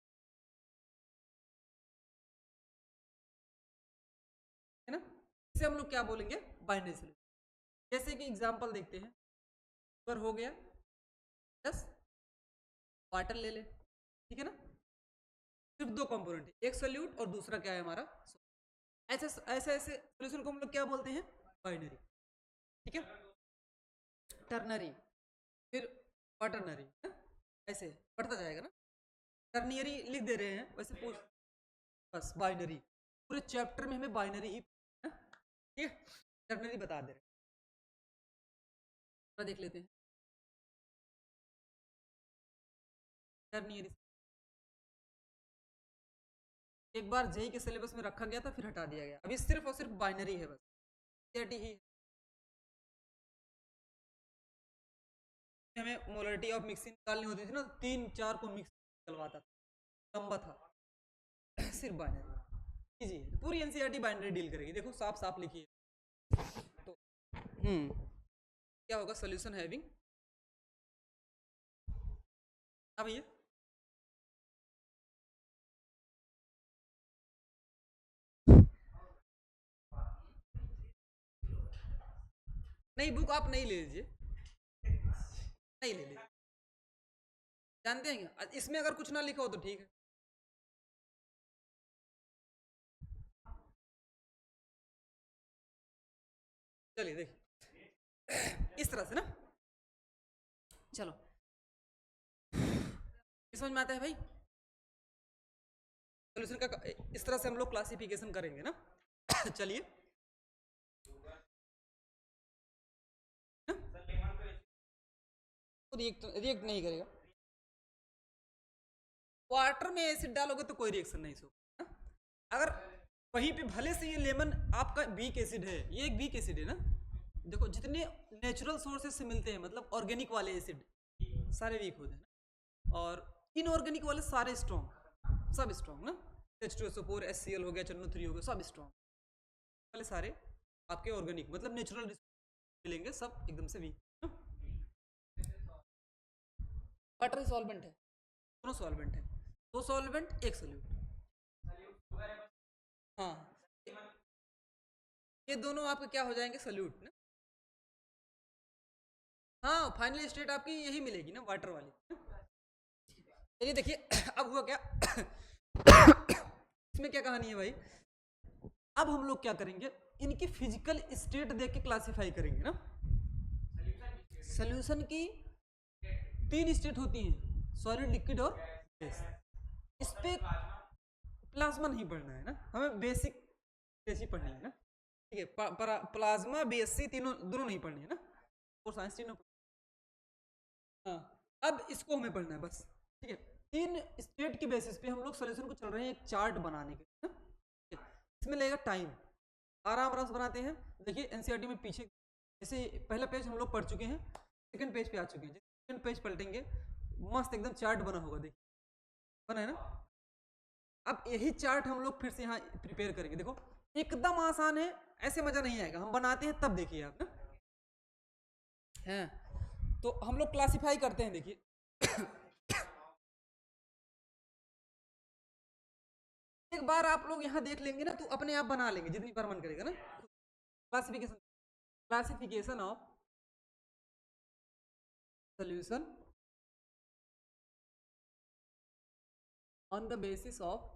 है ना, इसे हम लोग क्या बोलेंगे, बाइनरी सोल्यूशन। जैसे कि एग्जांपल देखते हैं, शुगर हो गया प्लस वाटर ले ले, ठीक है ना, सिर्फ दो कंपोनेंट है, एक सोल्यूट और दूसरा क्या है हमारा, ऐसे ऐसे ऐसे सोल्यूशन को हम लोग क्या बोलते हैं, बाइनरी, ठीक है। टर्नरी, फिर क्वाटरनरी, ऐसे बढ़ता जाएगा ना, टर्नियरी लिख दे रहे हैं वैसे पूछ, बस बाइनरी, पूरे चैप्टर में हमें बाइनरी ही, ठीक है, टर्नरी बता दे रहे हैं, देख लेते हैं टर्नियरी, एक बार जेई के सिलेबस में रखा गया था फिर हटा दिया गया, अभी सिर्फ और सिर्फ बाइनरी है बस, ही हमें मोलरिटी ऑफ मिक्सिंग निकालनी होती थी ना, तीन चार को मिक्स निकलवाता था, लंबा था। सिर्फ बाइनरी। जी पूरी एनसीईआरटी बाइनरी डील करेगी, देखो साफ साफ लिखिए। तो क्या होगा, सोल्यूशन हैविंग, हाँ भैया, नहीं बुक आप नहीं ले लीजिए, नहीं ले लीजिए, जानते हैं क्या? इसमें अगर कुछ ना लिखा हो तो ठीक है। चलिए देखिए इस तरह से ना, चलो समझ में आता है भाई। सोल्यूशन का इस तरह से हम लोग क्लासिफिकेशन करेंगे ना। चलिए रिएक्ट नहीं करेगा, वाटर में एसिड डालोगे तो कोई रिएक्शन नहीं होगा। अगर वहीं पे भले से ये लेमन आपका वीक एसिड है, ये एक वीक एसिड है ना, देखो जितने नेचुरल सोर्सेज से मिलते हैं, मतलब ऑर्गेनिक वाले एसिड सारे वीक होते हैं ना, और इनऑर्गेनिक वाले सारे स्ट्रॉन्ग, सब स्ट्रॉन्ग ना, H2SO4 HCl हो गया, चन्नो 3 हो गया, सब स्ट्रॉन्ग वाले सारे आपके ऑर्गेनिक मतलब नेचुरल मिलेंगे, सब एकदम से वीक। वाटर सॉल्वेंट है, दोनों सॉल्वेंट है, दो सॉल्वेंट एक सोल्यूट। हाँ ये दोनों आपके क्या हो जाएंगे, सोल्यूट ना। हाँ फाइनल स्टेट आपकी यही मिलेगी ना, वाटर वाली। चलिए देखिए अब हुआ क्या, इसमें क्या कहानी है भाई, अब हम लोग क्या करेंगे, इनकी फिजिकल स्टेट देख के क्लासिफाई करेंगे ना। सोल्यूशन की 3 स्टेट होती हैं, सॉलिड लिक्विड और गैस। इस पे प्लाज्मा नहीं पढ़ना है ना, हमें बेसिक बेसिक पढ़नी है ना, ठीक है। प्लाज्मा बीएससी तीनों दोनों नहीं पढ़नी है ना, और साइंस तीनों। हाँ अब इसको हमें पढ़ना है बस, ठीक है। 3 स्टेट की बेसिस पे हम लोग सोल्यूशन को चल रहे हैं एक चार्ट बनाने के, ठीक है? इसमें लगेगा टाइम, आराम आराम से बनाते हैं। देखिए एनसीईआरटी में पीछे जैसे पहला पेज हम लोग पढ़ चुके हैं, सेकंड पेज पे आ चुके हैं, सेकंड पेज पलटेंगे मस्त एकदम चार्ट बना होगा, देखिए बना है ना। अब यही चार्ट हम लोग फिर से यहाँ प्रिपेयर करेंगे, देखो एकदम आसान है, ऐसे मजा नहीं आएगा, हम बनाते हैं तब देखिए आप ना हैं। तो हम लोग क्लासिफाई करते हैं, देखिए एक बार आप लोग यहाँ देख लेंगे ना तो अपने आप बना लेंगे जितनी बार मन करेगा ना। Classification, classification of solution on the basis of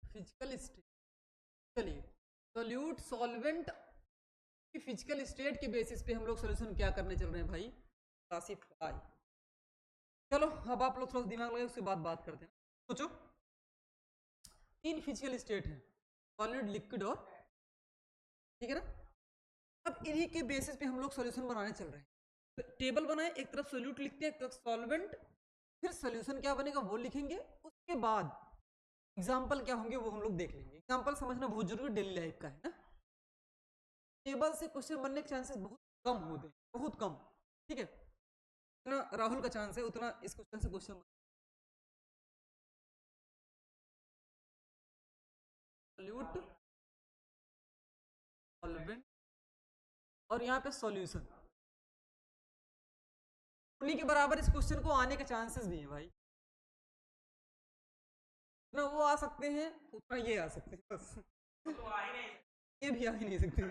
physical state. चलिए सोल्यूट सॉल्वेंट की फिजिकल स्टेट के बेसिस पे हम लोग सोल्यूशन क्या करने चल रहे हैं भाई, क्लासिफाई। चलो अब आप लोग थोड़ा दिमाग लगाए, उसके बाद बात करते हैं। सोचो 3 फिजिकल स्टेट है, सॉलिड लिक्विड और, ठीक है ना। अब इन्हीं के बेसिस पे हम लोग सॉल्यूशन बनाने चल रहे हैं, तो टेबल बनाए, एक तरफ सोल्यूट लिखते हैं एक तरफ सॉल्वेंट, फिर सोल्यूशन क्या बनेगा वो लिखेंगे, उसके बाद एग्जाम्पल क्या होंगे वो हम लोग देख लेंगे। एग्जाम्पल समझना बहुत जरूरी डेली लाइफ का है ना, टेबल से क्वेश्चन बनने के चांसेस बहुत कम होते हैं, बहुत कम, ठीक है। जितना राहुल का चांस है उतना इस क्वेश्चन से क्वेश्चन सोल्यूट सॉल्वेंट और यहाँ पे सॉल्यूशन, उन्हीं के बराबर इस क्वेश्चन को आने के चांसेस भी है भाई, उतना वो आ सकते हैं उतना ये आ सकते हैं बस, ये भी आ ही नहीं सकते।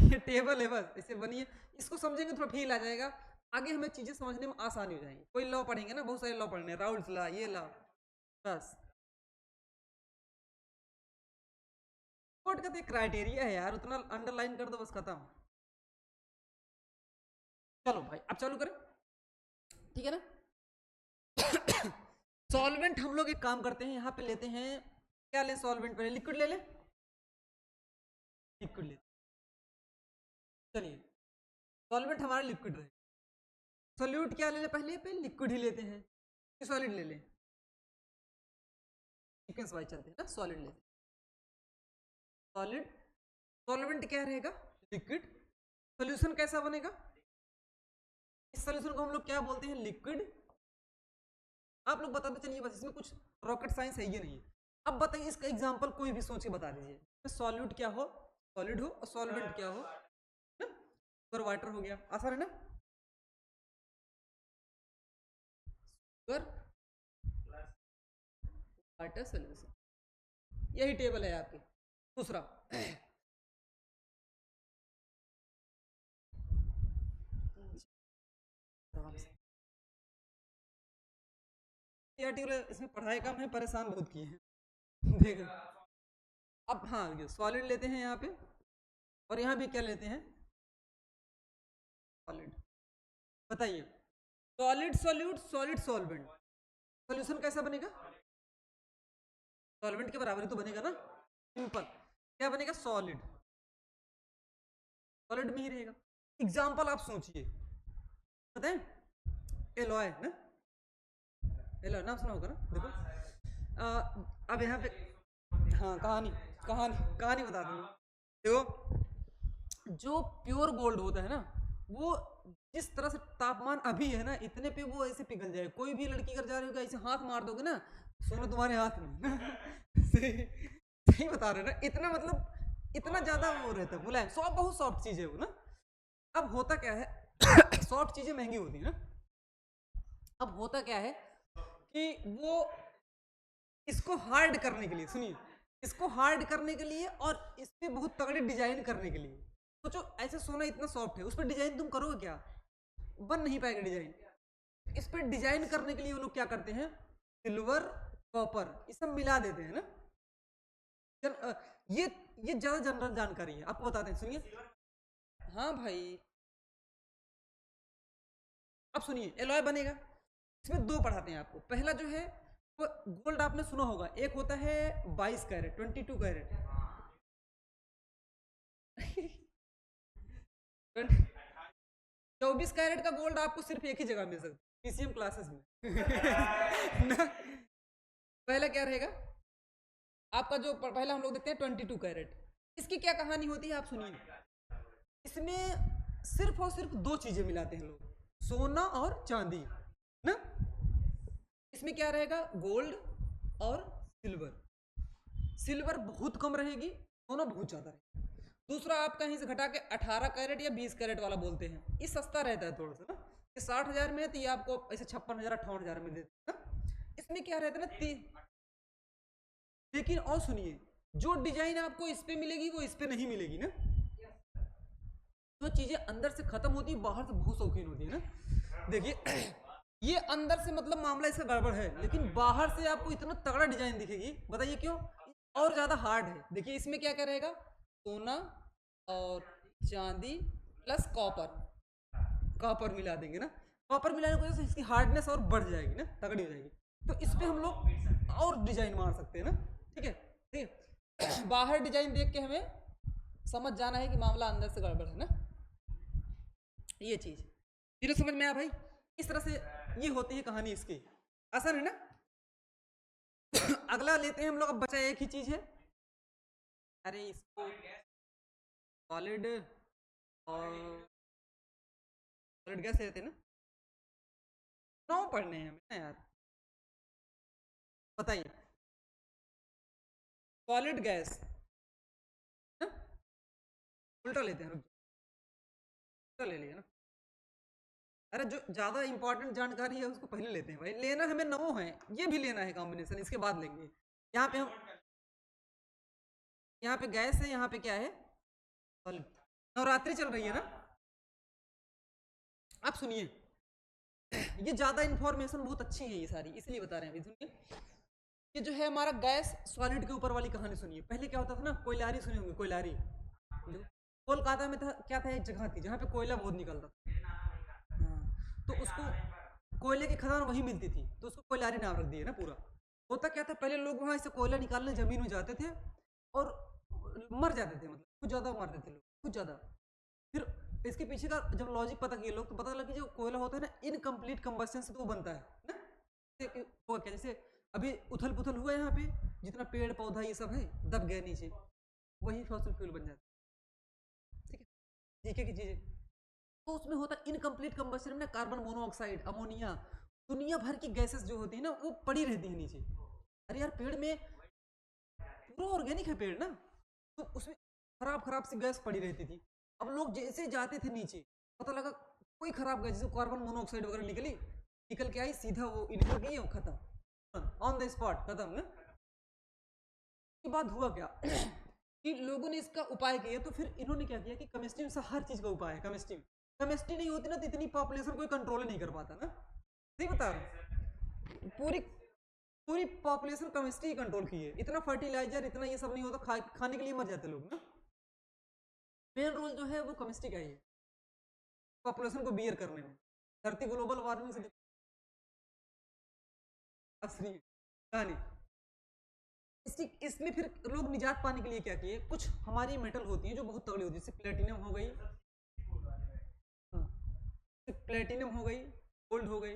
ये टेबल है बस, इसे बनिए, इसको समझेंगे थोड़ा फील आ जाएगा, आगे हमें चीजें समझने में आसानी हो जाएंगी। कोई लॉ पढ़ेंगे ना, बहुत सारे लॉ पढ़ने, राउल्स लॉ, ये लॉ, बस कोर्ट का तो एक क्राइटेरिया है यार, उतना अंडरलाइन कर दो बस खत्म। चलो भाई अब चालू करें, ठीक है ना। सॉल्वेंट हम लोग एक काम करते हैं, यहाँ पे लेते हैं, क्या लें सॉल्वेंट, पहले लिक्विड ले लें, लिक्विड ले, चलिए सॉल्वेंट हमारा लिक्विड रहे, सोल्यूट क्या ले लें, पहले पे लिक्विड ही लेते हैं, सॉलिड ले लें, सीक्वेंस वाइज चलते हैं ना, सॉलिड लेते हैं, सॉलिड, सॉल्वेंट क्या रहेगा, लिक्विड, सोल्यूशन कैसा बनेगा? इस सोल्यूशन को हम लोग क्या बोलते हैं? लिक्विड। आप लोग बताते चलिए, बस इसमें कुछ रॉकेट साइंस है ये नहीं। अब बताइए इसका एग्जांपल कोई भी सोच के बता दीजिए। सॉल्यूट क्या हो, सॉलिड हो, और सॉल्वेंट क्या हो ना, शुगर वाटर हो गया, आसान है ना। शुगर वाटर सोल्यूशन, यही टेबल है आपकी। दूसरा इसमें पढ़ाई का मैं परेशान बहुत किए हैं देखो। अब हाँ, ये सॉलिड लेते हैं यहाँ पे, और यहाँ भी क्या लेते हैं? सॉलिड। बताइए, solid solute, solid solvent, solution कैसा बनेगा? सॉल्वेंट के बराबर ही तो बनेगा ना, सिंपल। क्या बनेगा? सॉलिड। सॉलिड में ही रहेगा। एग्जाम्पल आप सोचिए, बताएं, एलॉय ना, एलॉय नाम सुना होगा ना। देखो अब यहाँ पे, हाँ, कहानी कहानी कहानी बता दूंगा। देखो, जो प्योर गोल्ड होता है ना, वो जिस तरह से तापमान अभी है ना, इतने पे वो ऐसे पिघल जाए। कोई भी लड़की अगर जा रही होगी, ऐसे हाथ मार दोगे ना, सोना तुम्हारे हाथ में सही सही बता रहे ना, इतना मतलब इतना ज्यादा वो रहता है मुलायम, सॉफ्ट, बहुत सॉफ्ट चीज है वो ना। अब होता क्या है सॉफ्ट चीजें महंगी होती है ना। अब होता क्या है कि वो इसको हार्ड करने के लिए, सुनिए, इसको हार्ड करने के लिए और इस पे बहुत तगड़ी डिजाइन करने के लिए, सोचो ऐसे सोना इतना सॉफ्ट है, उस पर डिजाइन तुम करोगे क्या? बन नहीं पाएगा डिजाइन। इस पर डिजाइन करने के लिए वो लोग क्या करते हैं? सिल्वर, कॉपर, ये सब मिला देते हैं ना। ये ज्यादा जनरल जानकारी है, आपको बताते हैं, सुनिए। हाँ भाई, अब सुनिए, एलॉय बनेगा, इसमें दो पढ़ाते हैं आपको। पहला जो है वो गोल्ड, आपने सुना होगा, एक होता है 22 कैरेट, 22 कैरेट 24 कैरेट का गोल्ड आपको सिर्फ एक ही जगह मिल सकता है, पीसीएम क्लासेस में ना। पहला क्या रहेगा आपका, जो पहला हम लोग देखते हैं 22 कैरेट। इसकी क्या कहानी होती है आप सुनिए। इसमें सिर्फ और सिर्फ दो चीजें मिलाते हैं लोग, सोना और चांदी ना। इसमें क्या रहेगा? गोल्ड और सिल्वर। सिल्वर बहुत कम रहेगी, सोना बहुत ज्यादा रहेगा। दूसरा आप कहीं से घटा के 18 कैरेट या 20 कैरेट वाला बोलते हैं, ये सस्ता रहता है थोड़ा सा ना। ये 60,000 में है, तो ये आपको ऐसे 56,000 58,000 में देते हैं ना। इसमें क्या रहता है ना, लेकिन और सुनिए, जो डिजाइन आपको इस पे मिलेगी वो इस पे नहीं मिलेगी ना। जो चीजें अंदर से खत्म होती है, बाहर से बहुत शौकीन होती है ना। देखिए ये अंदर से मतलब मामला इसका गड़बड़ है, लेकिन बाहर से आपको इतना तगड़ा डिजाइन दिखेगी, बताइए क्यों? और ज्यादा हार्ड है। देखिए इसमें क्या क्या रहेगा? सोना और चांदी प्लस कॉपर, कॉपर मिला देंगे ना। कॉपर मिलाने की वजह से इसकी हार्डनेस और बढ़ जाएगी ना, तगड़ी हो जाएगी। तो इस पे हम लोग और डिजाइन मार सकते हैं ना। ठीक है, ठीक है। बाहर डिजाइन देख के हमें समझ जाना है कि मामला अंदर से गड़बड़ है ना, ये चीज धीरे समझ में आया भाई। इस तरह से ये होती है कहानी इसकी, आसान है ना। अगला लेते हैं हम लोग, अब बचा एक ही चीज है। अरे इसको सॉलिड और सॉलिड गैस रहते हैं ना, 9 पढ़ने हैं हमें ना यार। बताइए, सॉलिड गैस, उल्टा लेते हैं, उल्टा ले लिया ना। अरे जो ज्यादा इंपॉर्टेंट जानकारी है उसको पहले लेते हैं भाई, लेना हमें 9 है, ये भी लेना है कॉम्बिनेशन, इसके बाद लेंगे। यहाँ पे हम, यहाँ पे गैस है, यहाँ पे क्या है? सॉलिड। नवरात्रि चल रही है ना। आप सुनिए, ये ज्यादा इंफॉर्मेशन बहुत अच्छी है ये सारी, इसलिए बता रहे हैं अभी। सुनिए, ये जो है हमारा गैस सॉलिड के ऊपर वाली कहानी सुनिए। पहले क्या होता था ना, कोयलारी सुने होंगे, कोयलारी। कोलकाता में था, क्या था, एक जगह थी जहाँ पे कोयला बहुत निकलता था। हाँ, तो उसको कोयले की खदान वहीं मिलती थी, तो उसको कोयलारी नाम रख दिया ना पूरा। होता क्या था, पहले लोग वहां से कोयला निकालने जमीन में जाते थे और मर जाते थे, मतलब कुछ ज्यादा मरते थे लोग, कुछ ज्यादा। फिर इसके पीछे का जब लॉजिक पता किया लोग, तो पता लगा कि जो कोयला होता है ना, इनकम्प्लीट कंबस्शन से तो वो बनता है ना। होगा क्या, जैसे अभी उथल पुथल हुआ है यहाँ पे, जितना पेड़ पौधा ये सब है दब गया नीचे, वही फॉसिल फ्यूल बन जाता है। ठीक है, जीके की चीजें। तो उसमें होता है इनकम्प्लीट कंबस्शन में कार्बन मोनोऑक्साइड, अमोनिया, दुनिया भर की गैसेस जो होती है ना वो पड़ी रहती है नीचे। अरे यार पेड़ में पूरा ऑर्गेनिक है पेड़ ना, तो उसमें खराब खराब सी गैस पड़ी रहती थी। अब लोग जैसे जाते थे नीचे, पता लगा कोई खराब गैस जैसे कार्बन मोनोऑक्साइड वगैरह निकली, निकल के आई सीधा वो इनहेल की खत्म, ऑन द स्पॉट खत्म ना। के बाद हुआ क्या कि लोगों ने इसका उपाय किया, तो फिर इन्होंने क्या किया कि केमिस्ट्री में हर चीज का उपाय है। केमिस्ट्री केमिस्ट्री नहीं होती ना तो इतनी पॉपुलेशन कोई कंट्रोल नहीं कर पाता ना, सही बता रहा हूँ। पूरी पूरी पॉपुलेशन केमिस्ट्री ही कंट्रोल की है, इतना फर्टिलाइजर इतना ये सब नहीं होता, खाने के लिए मर जाते लोग ना। मेन रोल जो है वो केमिस्ट्री का ही है पॉपुलेशन को बियर करने में। धरती ग्लोबल वार्मिंग से असली कहानी। इसमें फिर लोग निजात पाने के लिए क्या किए, कुछ हमारी मेटल होती हैं जो बहुत तगड़ी होती है, जैसे प्लेटिनम हो गई, हाँ, प्लेटिनम हो गई, गोल्ड हो गई,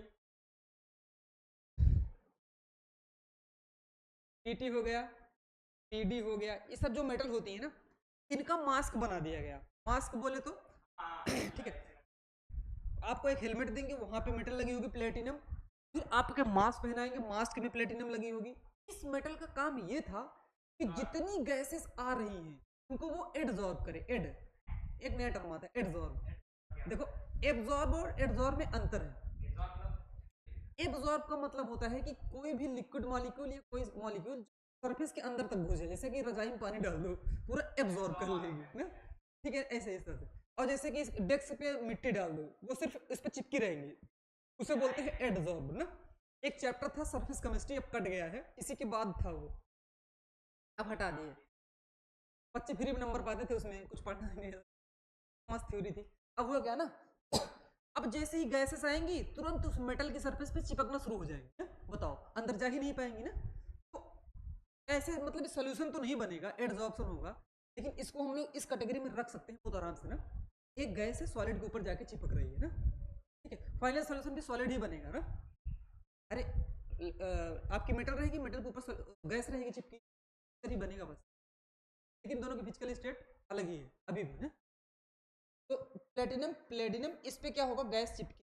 पीटी हो गया, पीडी हो गया, ये सब जो मेटल होती है ना इनका मास्क बना दिया गया। मास्क बोले तो ठीक है, आपको एक हेलमेट देंगे वहां पे मेटल लगी होगी प्लेटिनम, फिर आपके मास्क पहनाएंगे मास्क में प्लेटिनम लगी होगी। इस मेटल का काम ये था कि जितनी गैसेस आ रही हैं उनको वो एडजॉर्ब करे। एक नया टर्म आता है एडजॉर्ब। देखो एब्जॉर्ब और एडजॉर्ब में अंतर है। एब्जॉर्ब का मतलब होता है कि कोई भी लिक्विड मॉलिक्यूल या कोई मॉलिक्यूल सरफेस के अंदर तक घुसे, जैसे कि रजाई में पानी डाल दो पूरा एब्जॉर्ब कर लेगी ना, ठीक है ऐसे इस तरह से। और जैसे कि इस डेस्क पे मिट्टी डाल दो वो सिर्फ इस पे चिपकी रहेंगी, उसे बोलते हैं एडजॉर्ब ना। एक चैप्टर था सरफेस केमिस्ट्री, अब कट गया है, इसी के बाद था वो, अब हटा दिए। बच्चे फ्री में नंबर पाते थे उसमें, कुछ पढ़ना नहीं, मस्त थ्योरी थी। अब हुआ क्या ना अब जैसे ही गैसेस आएंगी तुरंत उस मेटल की सरफेस पे चिपकना शुरू हो जाएंगे, बताओ अंदर जा ही नहीं पाएंगी ना। तो ऐसे मतलब सोल्यूशन तो नहीं बनेगा, एडजॉर्प्शन होगा, लेकिन इसको हम लोग इस कैटेगरी में रख सकते हैं बहुत आराम से ना। एक गैस है सॉलिड के ऊपर जाके चिपक रही है ना, ठीक है, फाइनल सोल्यूशन भी सॉलिड ही बनेगा ना। अरे आपकी मेटल रहेगी, मेटल के ऊपर गैस रहेगी चिपकी, ही बनेगा बस, लेकिन दोनों की फिजिकल स्टेट अलग ही है अभी भी ना। तो प्लेटिनम प्लेटिनम इस पे क्या होगा, गैस चिपकी,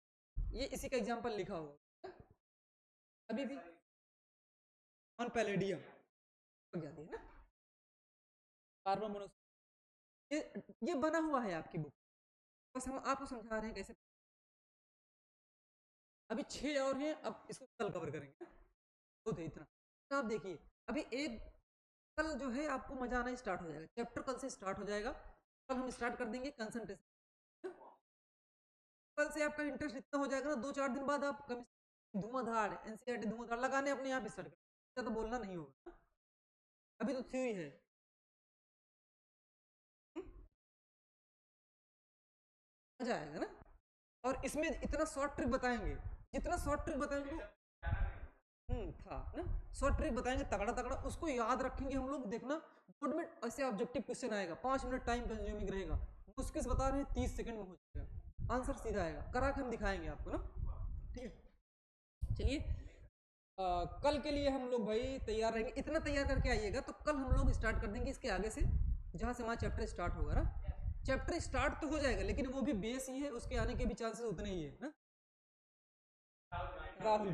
ये इसी का एग्जांपल लिखा होगा अभी भी ऑन पैलेडियम जाती है ना, कार्बन मोनोऑक्साइड। ये बना हुआ है आपकी बुक, बस हम आपको समझा रहे हैं कैसे। अभी 6 और हैं, अब इसको कल कवर करेंगे, बहुत है इतना। तो आप देखिए अभी एक कल जो है आपको मजा आना स्टार्ट हो जाएगा, चैप्टर कल से स्टार्ट हो जाएगा। कल हम स्टार्ट कर देंगे कंसंट्रेशन, कल से आपका इंटरेस्ट इतना हो जाएगा ना 2-4 दिन बाद आप धुआंधार एनसीईआरटी धुआंधार लगाने अपने आप स्टार्ट कर, तो बोलना नहीं होगा, अभी तो थ्योरी है। मजा आएगा ना, और इसमें इतना शॉर्ट ट्रिक बताएंगे, जितना शॉर्ट ट्रिक बताएंगे था ना, शॉर्ट ट्रिक बताएंगे तगड़ा तगड़ा, उसको याद रखेंगे हम लोग। देखना बोर्ड में ऐसे ऑब्जेक्टिव क्वेश्चन आएगा, 5 मिनट टाइम कंज्यूमिंग रहेगा, मुश्किल से बता रहे हैं 30 सेकंड में हो जाएगा, आंसर सीधा आएगा, करा के हम दिखाएंगे आपको ना, ठीक है। चलिए कल के लिए हम लोग भाई तैयार रहेंगे, इतना तैयार करके आइएगा, तो कल हम लोग स्टार्ट कर देंगे इसके आगे से, जहाँ से हमारा चैप्टर स्टार्ट होगा ना। चैप्टर स्टार्ट तो हो जाएगा लेकिन वो भी बेस ही है, उसके आने के भी चांसेस उतने ही है ना। राहुल